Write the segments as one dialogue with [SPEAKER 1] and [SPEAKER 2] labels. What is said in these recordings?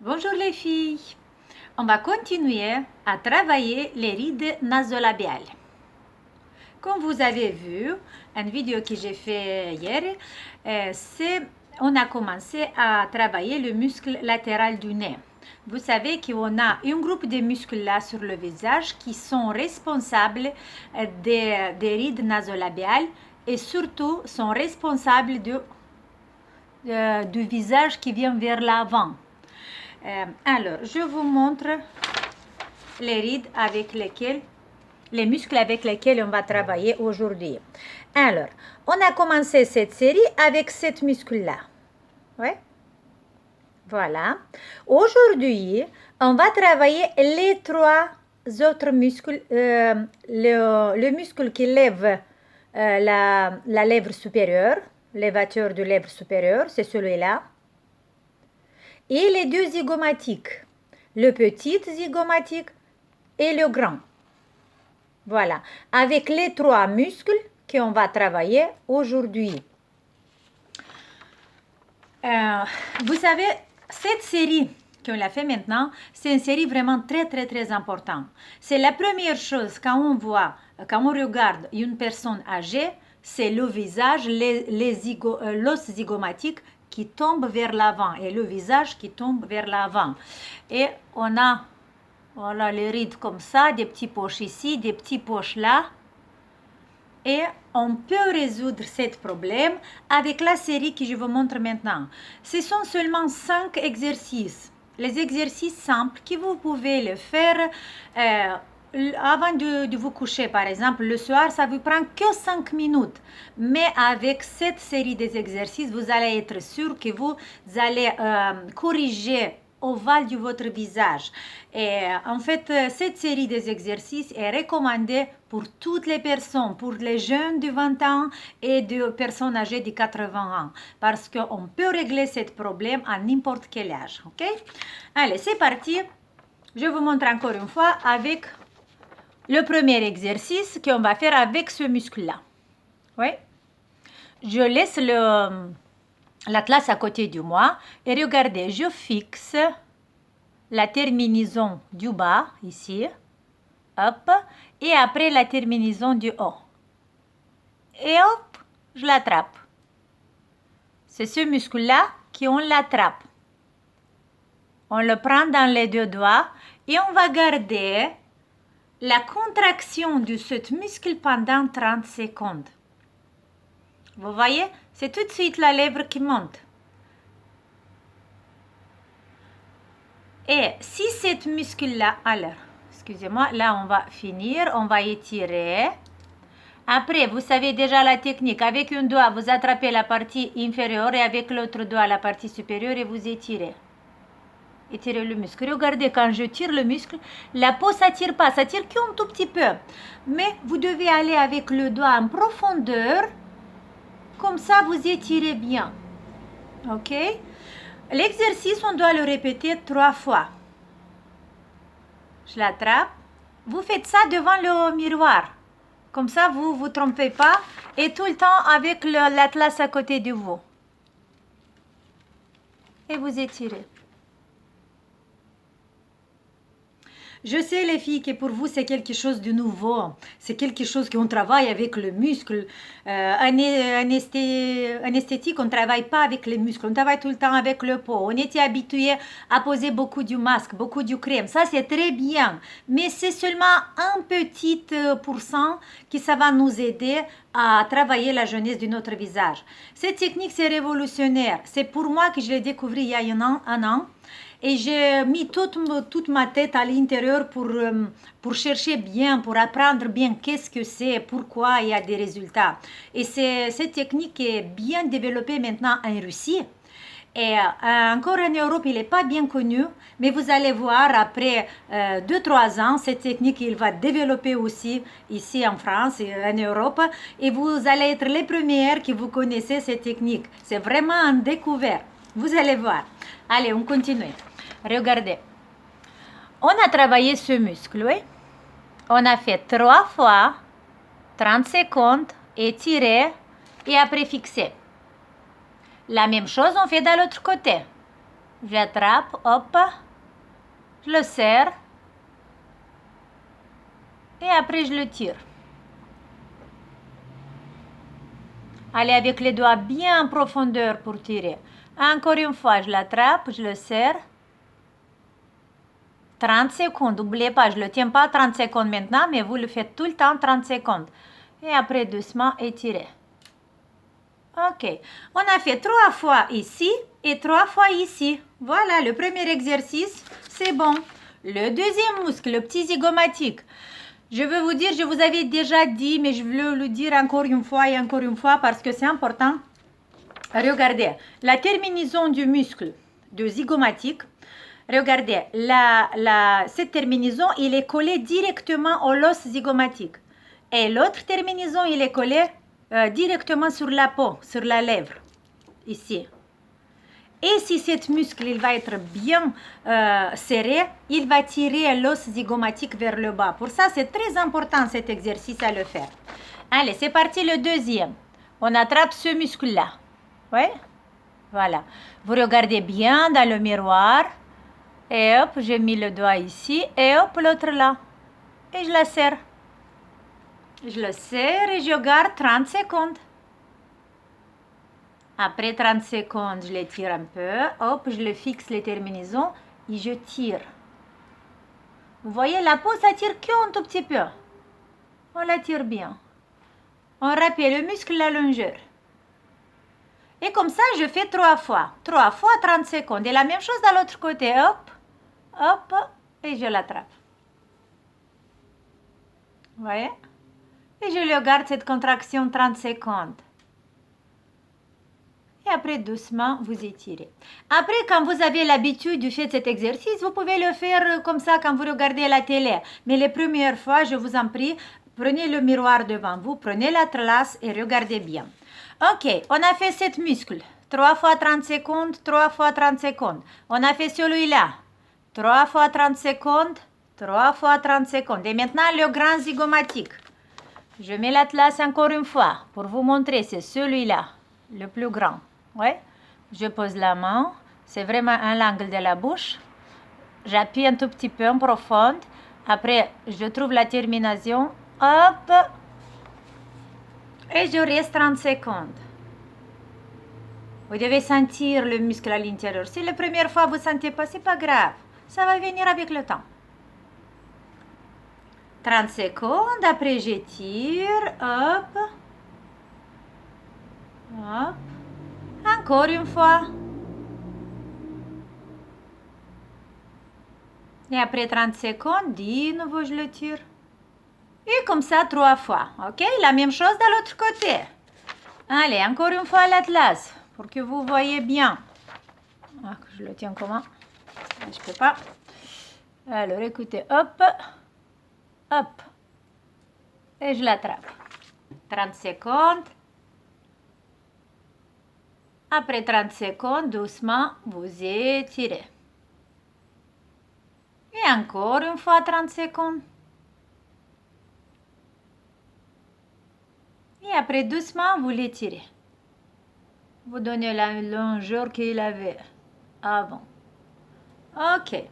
[SPEAKER 1] Bonjour les filles, on va continuer à travailler les rides nasolabiales. Comme vous avez vu, une vidéo que j'ai fait hier, on a commencé à travailler le muscle latéral du nez. Vous savez qu'on a un groupe de muscles là sur le visage qui sont responsables des rides nasolabiales et surtout sont responsables du visage qui vient vers l'avant. Alors, je vous montre les rides avec lesquelles, les muscles avec lesquels on va travailler aujourd'hui. Alors, on a commencé cette série avec cette muscle-là. Ouais. Voilà. Aujourd'hui, on va travailler les trois autres muscles. Le muscle qui lève la lèvre supérieure, l'élévateur de lèvre supérieure, c'est celui-là. Et les deux zygomatiques, le petit zygomatique et le grand. Voilà, avec les trois muscles qu'on va travailler aujourd'hui. Vous savez, cette série qu'on a fait maintenant, c'est une série vraiment très importante. C'est la première chose quand on regarde une personne âgée, c'est le visage, l'os zygomatique qui tombe vers l'avant et le visage qui tombe vers l'avant. Et on a voilà, les rides comme ça, des petits poches ici, des petits poches là. Et on peut résoudre ce problème avec la série que je vous montre maintenant. Ce sont seulement 5 exercices. Les exercices simples que vous pouvez le faire avant de vous coucher, par exemple, le soir, ça vous prend que 5 minutes. Mais avec cette série des exercices, vous allez être sûr que vous allez corriger ovale de votre visage. Et en fait, cette série des exercices est recommandée pour toutes les personnes, pour les jeunes de 20 ans et de personnes âgées de 80 ans, parce qu'on peut régler ce problème à n'importe quel âge. Ok? Allez, c'est parti. Je vous montre encore une fois avec le premier exercice qu'on va faire avec ce muscle-là. Oui. Je laisse l'atlas à côté de moi et regardez, je fixe la terminaison du bas ici, hop, et après la terminaison du haut. Et hop, je l'attrape. C'est ce muscle-là qu'on l'attrape. On le prend dans les deux doigts et on va garder la contraction de ce muscle pendant 30 secondes. Vous voyez, c'est tout de suite la lèvre qui monte. Et si cette muscle-là, alors, excusez-moi, là on va finir, on va étirer. Après, vous savez déjà la technique. Avec un doigt, vous attrapez la partie inférieure et avec l'autre doigt la partie supérieure et vous étirez. Étirez le muscle. Regardez, quand je tire le muscle, la peau ne s'attire pas, ça tire qu'un tout petit peu. Mais vous devez aller avec le doigt en profondeur. Comme ça, vous étirez bien. Ok? L'exercice, on doit le répéter 3 fois. Je l'attrape. Vous faites ça devant le miroir. Comme ça, vous ne vous trompez pas. Et tout le temps avec l'atlas à côté de vous. Et vous étirez. Je sais les filles que pour vous c'est quelque chose de nouveau, c'est quelque chose qu'on travaille avec le muscle. En esthétique, on ne travaille pas avec les muscles, on travaille tout le temps avec le pot. On était habitué à poser beaucoup du masque, beaucoup de crème. Ça c'est très bien, mais c'est seulement un petit pourcent qui ça va nous aider à travailler la jeunesse de notre visage. Cette technique c'est révolutionnaire. C'est pour moi que je l'ai découvert il y a un an. Et j'ai mis toute ma tête à l'intérieur pour chercher bien, pour apprendre bien qu'est-ce que c'est, pourquoi il y a des résultats. Et cette technique est bien développée maintenant en Russie. Et encore en Europe, il n'est pas bien connu, mais vous allez voir après 2-3 ans, cette technique, il va développer aussi ici en France et en Europe. Et vous allez être les premières qui vous connaissez cette technique. C'est vraiment un découvert. Vous allez voir. Allez, on continue. Regardez. On a travaillé ce muscle, oui. On a fait 3 fois, 30 secondes, étiré et après fixé. La même chose, on fait de l'autre côté. j'attrape, hop, je le serre et après je le tire. Allez avec les doigts bien en profondeur pour tirer. Encore une fois, je l'attrape, je le serre. 30 secondes, n'oubliez pas, je ne le tiens pas 30 secondes maintenant, mais vous le faites tout le temps 30 secondes. Et après, doucement, étirez. Ok, on a fait 3 fois ici et 3 fois ici. Voilà, le premier exercice, c'est bon. Le deuxième muscle, le petit zygomatique. Je veux vous dire, je vous avais déjà dit, mais je veux le dire encore une fois et encore une fois parce que c'est important. Regardez, la terminaison du muscle de zygomatique, regardez, cette terminaison, il est collé directement au l'os zygomatique. Et l'autre terminaison, il est collé directement sur la peau, sur la lèvre, ici. Et si cet muscle il va être bien serré, il va tirer l'os zygomatique vers le bas. Pour ça, c'est très important cet exercice à le faire. Allez, c'est parti le deuxième. On attrape ce muscle-là. Oui, voilà. Vous regardez bien dans le miroir. Et hop, j'ai mis le doigt ici. Et hop, l'autre là. Et je la serre. Je le serre et je garde 30 secondes. Après 30 secondes, je l'étire un peu. Hop, je le fixe les terminaisons et je tire. Vous voyez, la peau, ça tire qu'un tout petit peu. On la tire bien. On rappelle le muscle, la longueur. Et comme ça, je fais 3 fois. 3 fois 30 secondes. Et la même chose de l'autre côté. Hop, hop, et je l'attrape. Vous voyez? Et je le garde cette contraction 30 secondes. Et après, doucement, vous étirez. Après, quand vous avez l'habitude de faire cet exercice, vous pouvez le faire comme ça quand vous regardez la télé. Mais les premières fois, je vous en prie, prenez le miroir devant vous, prenez l'atlas et regardez bien. Ok, on a fait 7 muscles. 3 fois 30 secondes, 3 fois 30 secondes. On a fait celui-là. 3 fois 30 secondes, 3 fois 30 secondes. Et maintenant, le grand zygomatique. Je mets l'atlas encore une fois pour vous montrer, c'est celui-là, le plus grand. Ouais. Je pose la main, c'est vraiment à l'angle de la bouche. J'appuie un tout petit peu en profond. Après, je trouve la terminaison. Hop. Et je reste 30 secondes. Vous devez sentir le muscle à l'intérieur. Si la première fois vous ne sentez pas, ce n'est pas grave. Ça va venir avec le temps. 30 secondes, après j'étire, hop, hop, encore une fois. Et après 30 secondes, de nouveau je le tire. Et comme ça 3 fois, ok? La même chose de l'autre côté. Allez, encore une fois l'atlas, pour que vous voyez bien. Ah, je le tiens comment? Je ne peux pas. Alors écoutez, hop. Hop, et je l'attrape. 30 secondes. Après 30 secondes, doucement, vous étirez. Et encore une fois 30 secondes. Et après, doucement, vous l'étirez. Vous donnez la longueur qu'il avait avant. Ok.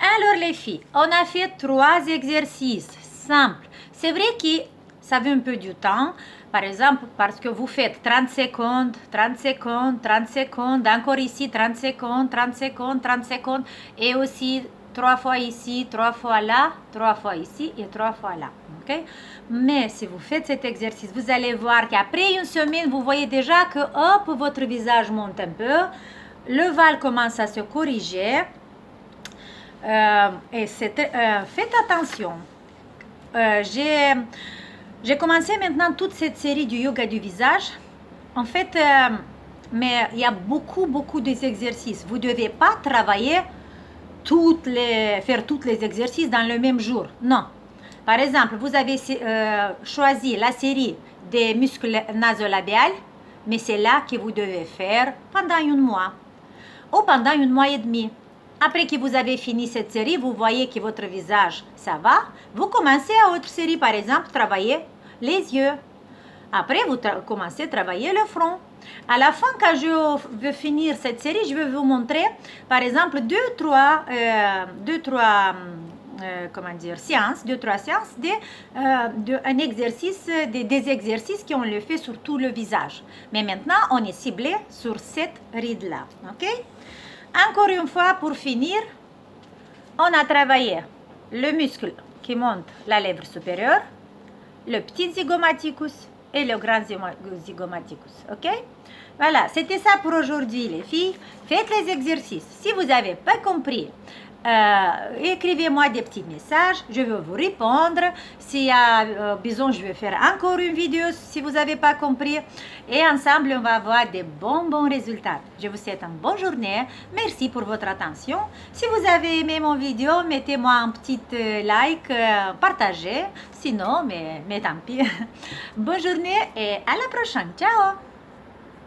[SPEAKER 1] Alors les filles, on a fait 3 exercices simples. C'est vrai que ça veut un peu du temps. Par exemple, parce que vous faites 30 secondes, 30 secondes, 30 secondes, encore ici 30 secondes, 30 secondes, 30 secondes, et aussi 3 fois ici, 3 fois là, 3 fois ici et 3 fois là. Okay? Mais si vous faites cet exercice, vous allez voir qu'après une semaine, vous voyez déjà que hop, votre visage monte un peu, le val commence à se corriger. Et faites attention. J'ai commencé maintenant toute cette série du yoga du visage. En fait, mais il y a beaucoup d'exercices. Vous ne devez pas travailler faire tous les exercices dans le même jour. Non. Par exemple, vous avez choisi la série des muscles nasolabiales, mais c'est là que vous devez faire pendant un mois ou pendant un mois et demi. Après que vous avez fini cette série, vous voyez que votre visage, ça va. Vous commencez à autre série, par exemple, travailler les yeux. Après, vous commencez à travailler le front. À la fin, quand je veux finir cette série, je vais vous montrer, par exemple, deux, trois comment dire, séances, deux, trois séances, un exercice, des exercices qu'on le fait sur tout le visage. Mais maintenant, on est ciblé sur cette ride-là, ok? Encore une fois, pour finir, on a travaillé le muscle qui monte la lèvre supérieure, le petit zygomaticus et le grand zygomaticus, ok? Voilà, c'était ça pour aujourd'hui, les filles. Faites les exercices. Si vous n'avez pas compris, écrivez-moi des petits messages, je vais vous répondre. S'il y a besoin, je vais faire encore une vidéo si vous n'avez pas compris. Et ensemble, on va avoir des bons résultats. Je vous souhaite une bonne journée. Merci pour votre attention. Si vous avez aimé mon vidéo, mettez-moi un petit like, partagez. Sinon, mais tant pis. Bonne journée et à la prochaine. Ciao!